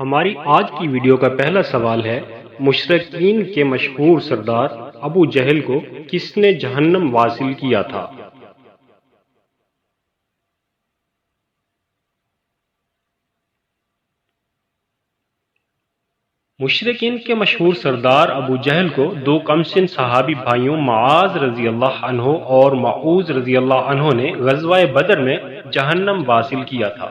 ہماری آج کی ویڈیو کا پہلا سوال ہے، مشرکین کے مشہور سردار ابو جہل کو کس نے جہنم واصل کیا تھا؟ مشرکین کے مشہور سردار ابو جہل کو دو کمسن صحابی بھائیوں معاذ رضی اللہ عنہ اور معوذ رضی اللہ عنہ نے غزوہ بدر میں جہنم واصل کیا تھا۔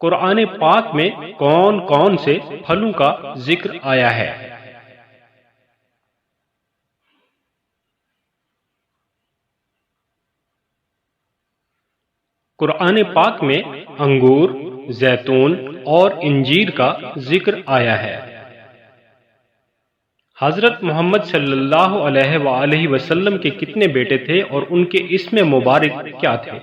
قرآن پاک میں کون کون سے پھلوں کا ذکر آیا ہے؟ قرآن پاک میں انگور، زیتون اور انجیر کا ذکر آیا ہے۔ حضرت محمد صلی اللہ علیہ وآلہ وسلم کے کتنے بیٹے تھے اور ان کے اسم مبارک کیا تھے؟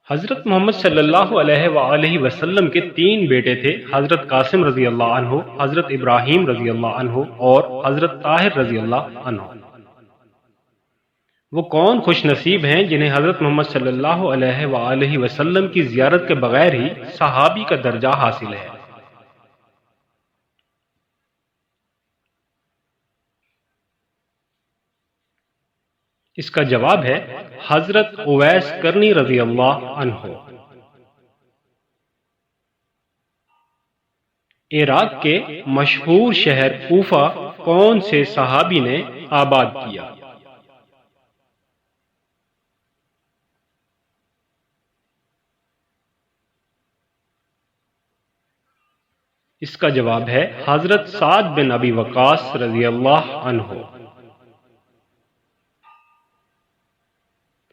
حضرت محمد صلی اللہ علیہ وآلہ وسلم کے تین بیٹے تھے، حضرت قاسم رضی اللہ عنہ، حضرت ابراہیم رضی اللہ عنہ اور حضرت طاہر رضی اللہ عنہ۔ وہ کون خوش نصیب ہیں جنہیں حضرت محمد صلی اللہ علیہ وآلہ وسلم کی زیارت کے بغیر ہی صحابی کا درجہ حاصل ہے؟ اس کا جواب ہے حضرت اویس کرنی رضی اللہ عنہ۔ عراق کے مشہور شہر کوفہ کون سے صحابی نے آباد کیا؟ اس کا جواب ہے حضرت سعد بن ابی وقاص رضی اللہ عنہ۔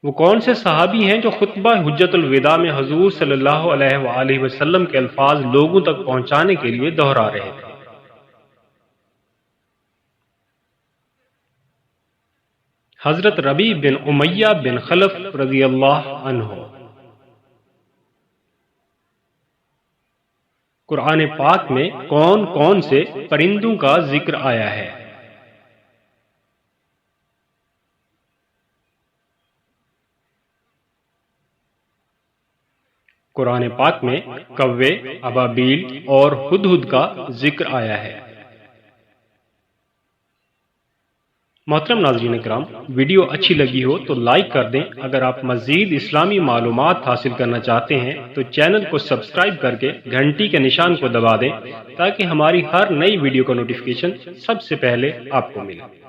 وہ کون سے صحابی ہیں جو خطبہ حجت الوداع میں حضور صلی اللہ علیہ وآلہ وسلم کے الفاظ لوگوں تک پہنچانے کے لیے دہرا رہے تھے؟ حضرت ربیع بن امیہ بن خلف رضی اللہ عنہ۔ قرآن پاک میں کون کون سے پرندوں کا ذکر آیا ہے؟ قرآن پاک میں کوے، ابابیل اور ہدہد کا ذکر آیا ہے۔ محترم ناظرین اکرام، ویڈیو اچھی لگی ہو تو لائک کر دیں۔ اگر آپ مزید اسلامی معلومات حاصل کرنا چاہتے ہیں تو چینل کو سبسکرائب کر کے گھنٹی کے نشان کو دبا دیں تاکہ ہماری ہر نئی ویڈیو کا نوٹیفیکیشن سب سے پہلے آپ کو ملے۔